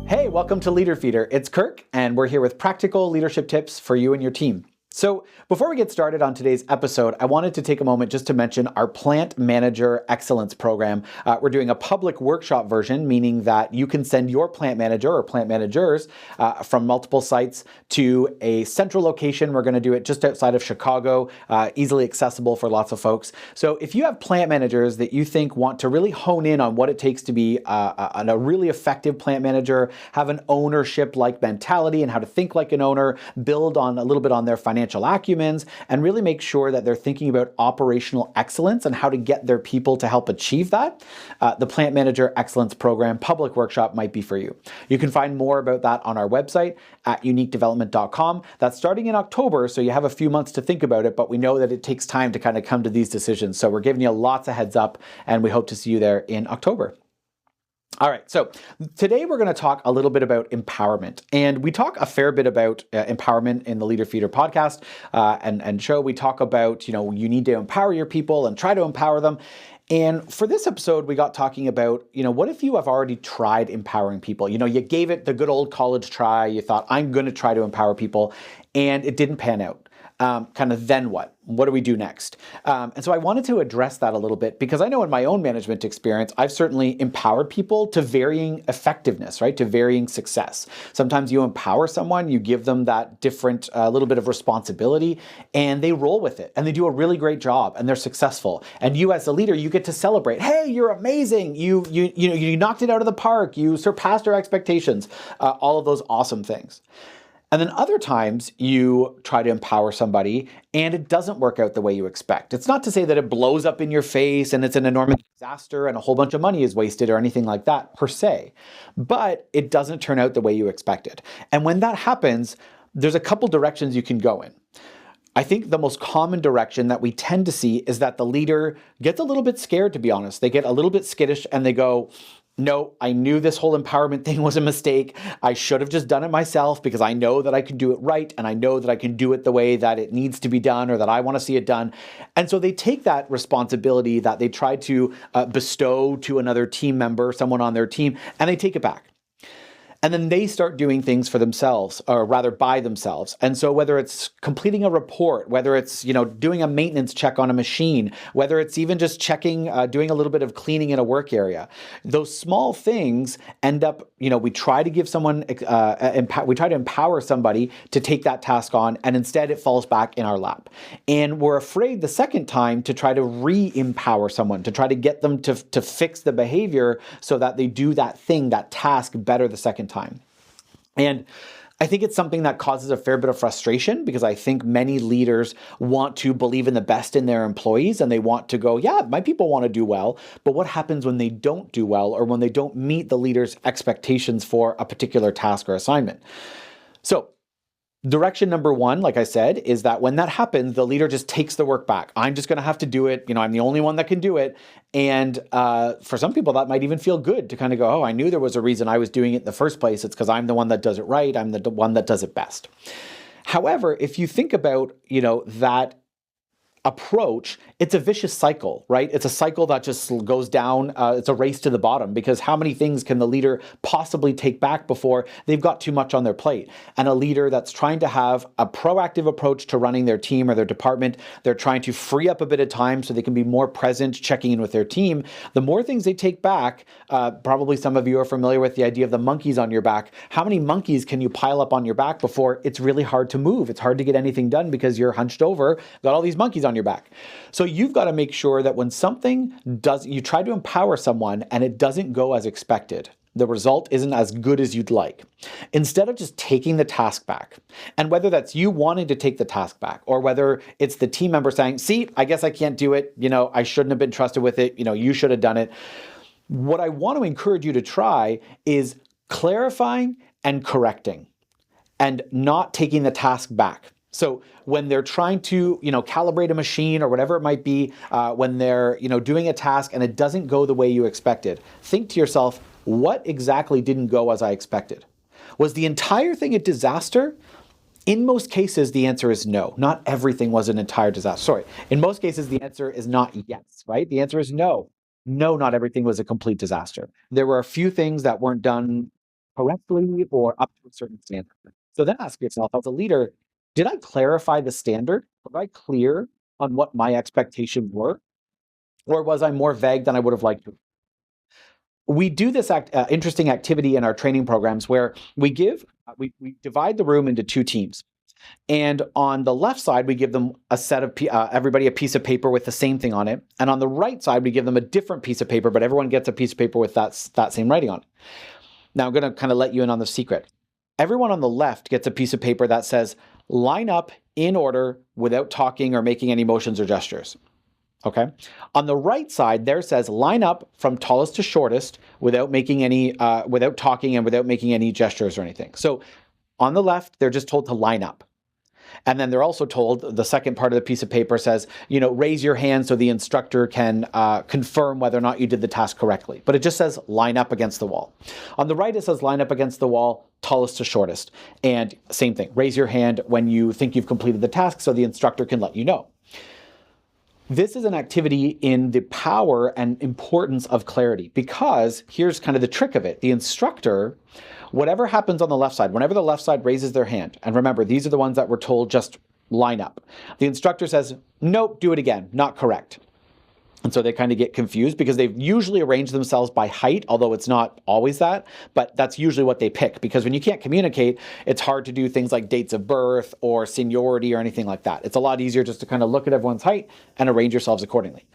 Hey, welcome to Leader Feeder. It's Kirk, and we're here with practical leadership tips for you and your team. So before we get started on today's episode, I wanted to take a moment just to mention our Plant Manager Excellence Program. We're doing a public workshop version, meaning that you can send your plant manager or plant managers from multiple sites to a central location. We're going to do it just outside of Chicago, easily accessible for lots of folks. So if you have plant managers that you think want to really hone in on what it takes to be a really effective plant manager, have an ownership-like mentality and how to think like an owner, build on a little bit on their financial acumens, and really make sure that they're thinking about operational excellence and how to get their people to help achieve that, the Plant Manager Excellence Program public workshop might be for you. You can find more about that on our website at uniquedevelopment.com. That's starting in October, so you have a few months to think about it, but we know that it takes time to kind of come to these decisions. So we're giving you lots of heads up, and we hope to see you there in October. All right, so today we're going to talk a little bit about empowerment, and we talk a fair bit about empowerment in the Leader Feeder podcast and show. We talk about, you need to empower your people and try to empower them. And for this episode, we got talking about, what if you have already tried empowering people? You gave it the good old college try. You thought, I'm going to try to empower people, and it didn't pan out. Then what? What do we do next? And so I wanted to address that a little bit because I know in my own management experience, I've certainly empowered people to varying effectiveness, right? To varying success. Sometimes you empower someone, you give them that different little bit of responsibility, and they roll with it, and they do a really great job, and they're successful. And you, as a leader, you get to celebrate. Hey, you're amazing! You knocked it out of the park. You surpassed our expectations. All of those awesome things. And then other times you try to empower somebody and it doesn't work out the way you expect. It's not to say that it blows up in your face and it's an enormous disaster and a whole bunch of money is wasted or anything like that per se, but it doesn't turn out the way you expected. And when that happens, there's a couple directions you can go in. I think the most common direction that we tend to see is that the leader gets a little bit scared, to be honest. They get a little bit skittish and they go, no, I knew this whole empowerment thing was a mistake. I should have just done it myself because I know that I can do it right and I know that I can do it the way that it needs to be done or that I want to see it done. And so they take that responsibility that they tried to bestow to another team member, someone on their team, and they take it back. And then they start doing things for themselves, or rather by themselves. And so whether it's completing a report, whether it's, doing a maintenance check on a machine, whether it's even just checking, doing a little bit of cleaning in a work area, those small things end up, we try to give someone, we try to empower somebody to take that task on, and instead it falls back in our lap. And we're afraid the second time to try to re-empower someone, to try to get them to fix the behavior so that they do that thing, that task better the second time. And I think it's something that causes a fair bit of frustration because I think many leaders want to believe in the best in their employees and they want to go, yeah, my people want to do well, but what happens when they don't do well or when they don't meet the leader's expectations for a particular task or assignment? So direction number one, like I said, is that when that happens, the leader just takes the work back. I'm just going to have to do it. I'm the only one that can do it. And for some people, that might even feel good to kind of go, oh, I knew there was a reason I was doing it in the first place. It's because I'm the one that does it right. I'm the one that does it best. However, if you think about, that approach, it's a vicious cycle, right? It's a cycle that just goes down. It's a race to the bottom because how many things can the leader possibly take back before they've got too much on their plate? And a leader that's trying to have a proactive approach to running their team or their department, they're trying to free up a bit of time so they can be more present, checking in with their team. The more things they take back, probably some of you are familiar with the idea of the monkeys on your back. How many monkeys can you pile up on your back before it's really hard to move? It's hard to get anything done because you're hunched over, got all these monkeys on your back. So you've got to make sure that when something does, you try to empower someone and it doesn't go as expected, the result isn't as good as you'd like. Instead of just taking the task back, and whether that's you wanting to take the task back or whether it's the team member saying, see, I guess I can't do it. I shouldn't have been trusted with it. You should have done it. What I want to encourage you to try is clarifying and correcting and not taking the task back. So when they're trying to, calibrate a machine or whatever it might be, when they're, doing a task and it doesn't go the way you expected, think to yourself, what exactly didn't go as I expected? Was the entire thing a disaster? In most cases, the answer is no. Not everything was an entire disaster. Sorry. In most cases, the answer is not yes, right? The answer is no. No, not everything was a complete disaster. There were a few things that weren't done correctly or up to a certain standard. So then ask yourself, as a leader, did I clarify the standard? Was I clear on what my expectations were? Or was I more vague than I would have liked to? We do this interesting activity in our training programs where we divide the room into two teams. And on the left side, we give them a set of everybody a piece of paper with the same thing on it. And on the right side, we give them a different piece of paper, but everyone gets a piece of paper with that same writing on it. Now, I'm going to kind of let you in on the secret. Everyone on the left gets a piece of paper that says, line up in order without talking or making any motions or gestures. Okay. On the right side, there says line up from tallest to shortest without making any, without talking and without making any gestures or anything. So on the left, they're just told to line up. And then they're also told, the second part of the piece of paper says, raise your hand so the instructor can confirm whether or not you did the task correctly. But it just says line up against the wall. On the right, it says line up against the wall, tallest to shortest. And same thing, raise your hand when you think you've completed the task so the instructor can let you know. This is an activity in the power and importance of clarity, because here's kind of the trick of it. The instructor, whatever happens on the left side, whenever the left side raises their hand, and remember, these are the ones that were told just line up. The instructor says, nope, do it again, not correct. And so they kind of get confused because they've usually arranged themselves by height, although it's not always that, but that's usually what they pick, because when you can't communicate, it's hard to do things like dates of birth or seniority or anything like that. It's a lot easier just to kind of look at everyone's height and arrange yourselves accordingly.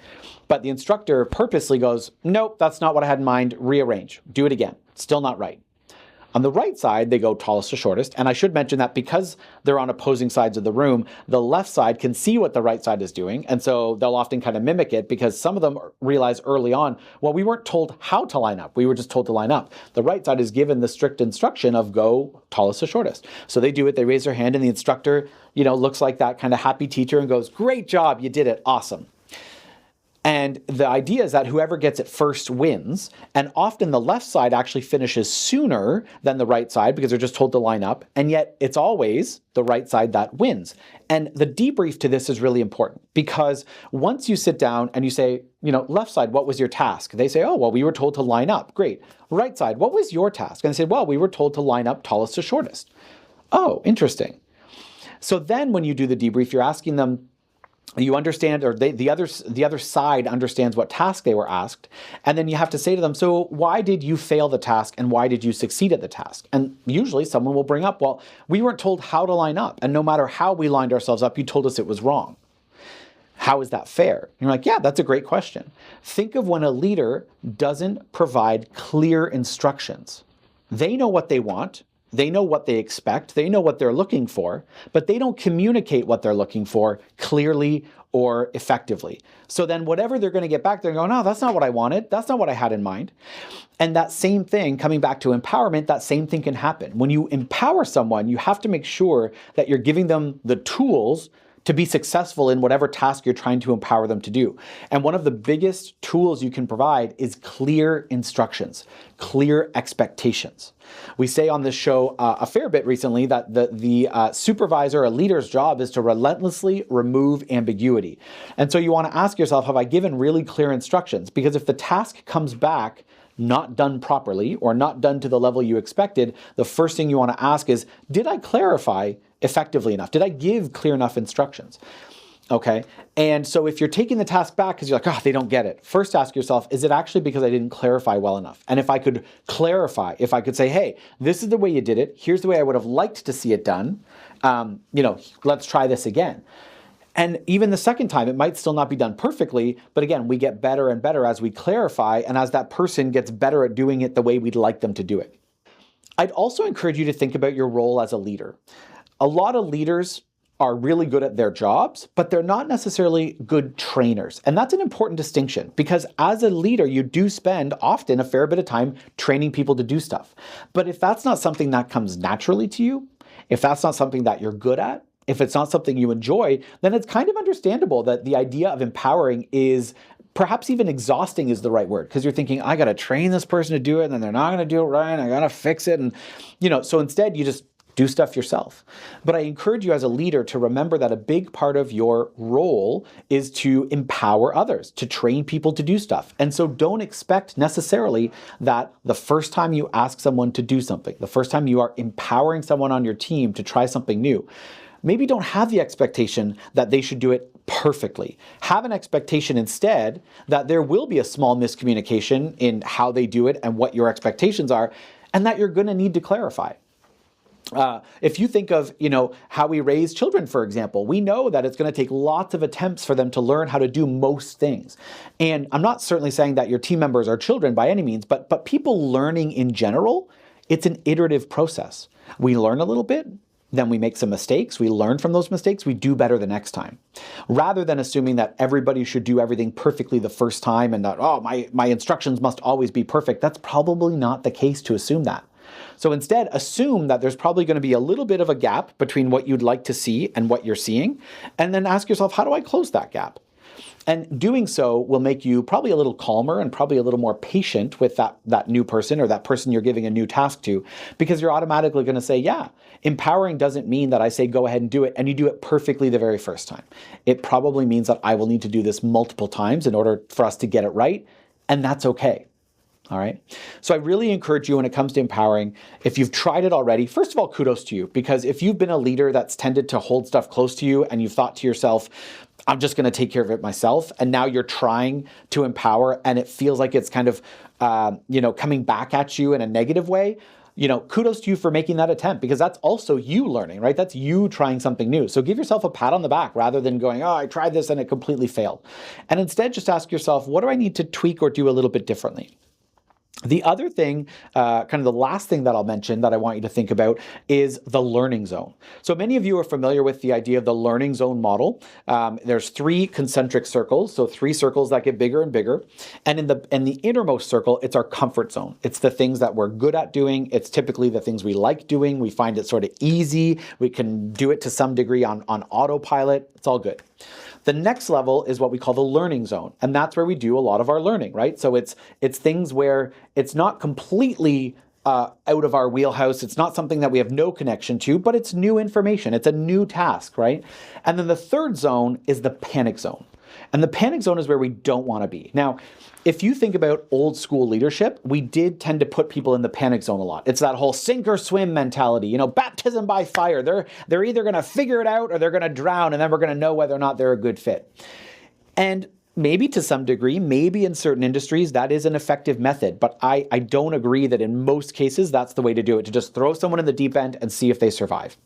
But the instructor purposely goes, nope, that's not what I had in mind, rearrange, do it again, still not right. On the right side, they go tallest to shortest. And I should mention that because they're on opposing sides of the room, the left side can see what the right side is doing. And so they'll often kind of mimic it, because some of them realize early on, well, we weren't told how to line up. We were just told to line up. The right side is given the strict instruction of go tallest to shortest. So they do it. They raise their hand, and the instructor, looks like that kind of happy teacher and goes, great job. You did it. Awesome. And the idea is that whoever gets it first wins. And often the left side actually finishes sooner than the right side because they're just told to line up. And yet it's always the right side that wins. And the debrief to this is really important, because once you sit down and you say, left side, what was your task? They say, oh, well, we were told to line up. Great. Right side, what was your task? And they say, well, we were told to line up tallest to shortest. Oh, interesting. So then when you do the debrief, you're asking them, you understand, or the other side understands what task they were asked, and then you have to say to them, so why did you fail the task and why did you succeed at the task? And usually someone will bring up, well, we weren't told how to line up, and no matter how we lined ourselves up, you told us it was wrong. How is that fair? And you're like, yeah, that's a great question. Think of when a leader doesn't provide clear instructions. They know what they want. They know what they expect, they know what they're looking for, but they don't communicate what they're looking for clearly or effectively. So then whatever they're going to get back, they're going, no, that's not what I wanted. That's not what I had in mind. And that same thing, coming back to empowerment, that same thing can happen. When you empower someone, you have to make sure that you're giving them the tools to be successful in whatever task you're trying to empower them to do. And one of the biggest tools you can provide is clear instructions, clear expectations. We say on this show a fair bit recently that the supervisor, a leader's job is to relentlessly remove ambiguity. And so you want to ask yourself, have I given really clear instructions? Because if the task comes back not done properly or not done to the level you expected, the first thing you want to ask is, did I clarify effectively enough? Did I give clear enough instructions? Okay. And so if you're taking the task back because you're like, oh, they don't get it, first ask yourself, is it actually because I didn't clarify well enough? And if I could clarify, if I could say, hey, this is the way you did it, here's the way I would have liked to see it done, let's try this again. And even the second time, it might still not be done perfectly, but again, we get better and better as we clarify and as that person gets better at doing it the way we'd like them to do it. I'd also encourage you to think about your role as a leader. A lot of leaders are really good at their jobs, but they're not necessarily good trainers. And that's an important distinction, because as a leader, you do spend often a fair bit of time training people to do stuff. But if that's not something that comes naturally to you, if that's not something that you're good at, if it's not something you enjoy, then it's kind of understandable that the idea of empowering is perhaps even exhausting is the right word, because you're thinking, I got to train this person to do it, and then they're not going to do it right, and I got to fix it. And, so instead you just do stuff yourself. But I encourage you as a leader to remember that a big part of your role is to empower others, to train people to do stuff. And so don't expect necessarily that the first time you ask someone to do something, the first time you are empowering someone on your team to try something new, maybe don't have the expectation that they should do it perfectly. Have an expectation instead that there will be a small miscommunication in how they do it and what your expectations are, and that you're going to need to clarify. If you think of, how we raise children, for example, we know that it's going to take lots of attempts for them to learn how to do most things. And I'm not certainly saying that your team members are children by any means, but people learning in general, it's an iterative process. We learn a little bit, then we make some mistakes, we learn from those mistakes, we do better the next time. Rather than assuming that everybody should do everything perfectly the first time and that, my instructions must always be perfect, that's probably not the case to assume that. So instead, assume that there's probably going to be a little bit of a gap between what you'd like to see and what you're seeing, and then ask yourself, how do I close that gap? And doing so will make you probably a little calmer and probably a little more patient with that new person or that person you're giving a new task to, because you're automatically going to say, yeah, empowering doesn't mean that I say go ahead and do it and you do it perfectly the very first time. It probably means that I will need to do this multiple times in order for us to get it right, and that's okay. All right. So I really encourage you when it comes to empowering, if you've tried it already, first of all, kudos to you, because if you've been a leader that's tended to hold stuff close to you and you've thought to yourself, I'm just going to take care of it myself, and now you're trying to empower and it feels like it's kind of, coming back at you in a negative way, kudos to you for making that attempt, because that's also you learning, right? That's you trying something new. So give yourself a pat on the back rather than going, I tried this and it completely failed. And instead just ask yourself, what do I need to tweak or do a little bit differently? The other thing, kind of the last thing that I'll mention that I want you to think about is the learning zone. So many of you are familiar with the idea of the learning zone model. There's 3 concentric circles, so 3 circles that get bigger and bigger. And in the innermost circle, it's our comfort zone. It's the things that we're good at doing. It's typically the things we like doing. We find it sort of easy. We can do it to some degree on autopilot. It's all good. The next level is what we call the learning zone, and that's where we do a lot of our learning, right? So it's things where it's not completely out of our wheelhouse. It's not something that we have no connection to, but it's new information. It's a new task, right? And then the third zone is the panic zone. And the panic zone is where we don't want to be. Now, if you think about old school leadership, we did tend to put people in the panic zone a lot. It's that whole sink or swim mentality, baptism by fire. They're either going to figure it out or they're going to drown, and then we're going to know whether or not they're a good fit. And maybe to some degree, maybe in certain industries, that is an effective method. But I don't agree that in most cases, that's the way to do it, to just throw someone in the deep end and see if they survive.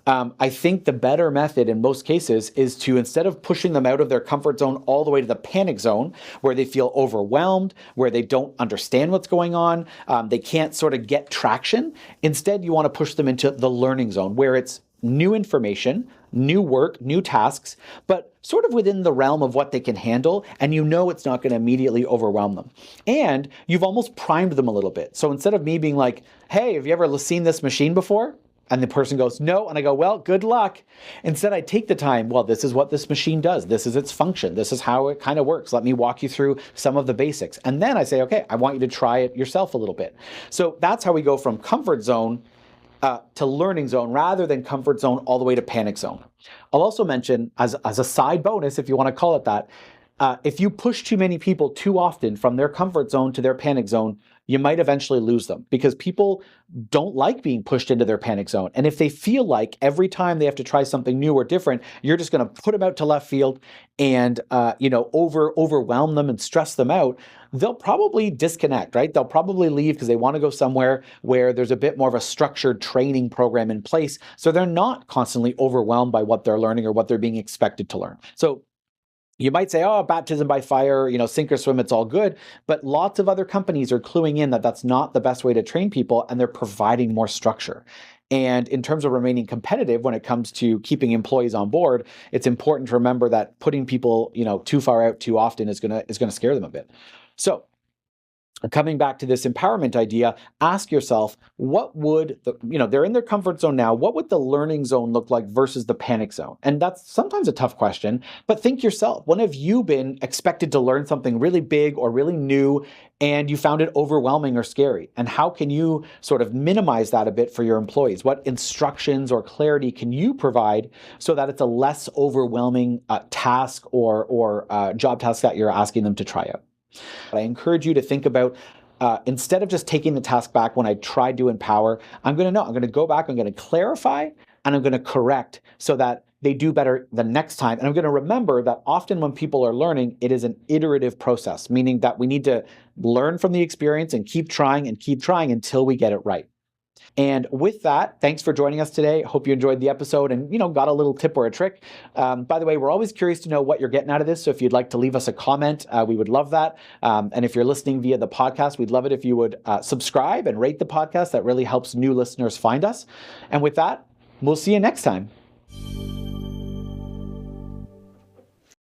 I think the better method in most cases is to, instead of pushing them out of their comfort zone all the way to the panic zone, where they feel overwhelmed, where they don't understand what's going on, they can't sort of get traction. Instead, you want to push them into the learning zone, where it's new information, new work, new tasks, but sort of within the realm of what they can handle, and it's not going to immediately overwhelm them. And you've almost primed them a little bit. So instead of me being like, hey, have you ever seen this machine before? And the person goes, no. And I go, well, good luck. Instead, I take the time, well, this is what this machine does. This is its function. This is how it kind of works. Let me walk you through some of the basics. And then I say, okay, I want you to try it yourself a little bit. So that's how we go from comfort zone to learning zone, rather than comfort zone all the way to panic zone. I'll also mention, as a side bonus, if you want to call it that, if you push too many people too often from their comfort zone to their panic zone, you might eventually lose them, because people don't like being pushed into their panic zone. And if they feel like every time they have to try something new or different, you're just going to put them out to left field and overwhelm them and stress them out, they'll probably disconnect, right? They'll probably leave because they want to go somewhere where there's a bit more of a structured training program in place, so they're not constantly overwhelmed by what they're learning or what they're being expected to learn. So you might say, baptism by fire, sink or swim, it's all good. But lots of other companies are cluing in that that's not the best way to train people, and they're providing more structure. And in terms of remaining competitive when it comes to keeping employees on board, it's important to remember that putting people, too far out too often is gonna scare them a bit. So coming back to this empowerment idea, ask yourself, what would they're in their comfort zone now, what would the learning zone look like versus the panic zone? And that's sometimes a tough question, but think yourself, when have you been expected to learn something really big or really new and you found it overwhelming or scary? And how can you sort of minimize that a bit for your employees? What instructions or clarity can you provide so that it's a less overwhelming task or job task that you're asking them to try out? I encourage you to think about, instead of just taking the task back when I tried to empower, I'm going to go back, I'm going to clarify, and I'm going to correct so that they do better the next time. And I'm going to remember that often when people are learning, it is an iterative process, meaning that we need to learn from the experience and keep trying until we get it right. And with that, thanks for joining us today. Hope you enjoyed the episode and, got a little tip or a trick. By the way, we're always curious to know what you're getting out of this. So if you'd like to leave us a comment, we would love that. And if you're listening via the podcast, we'd love it if you would subscribe and rate the podcast. That really helps new listeners find us. And with that, we'll see you next time.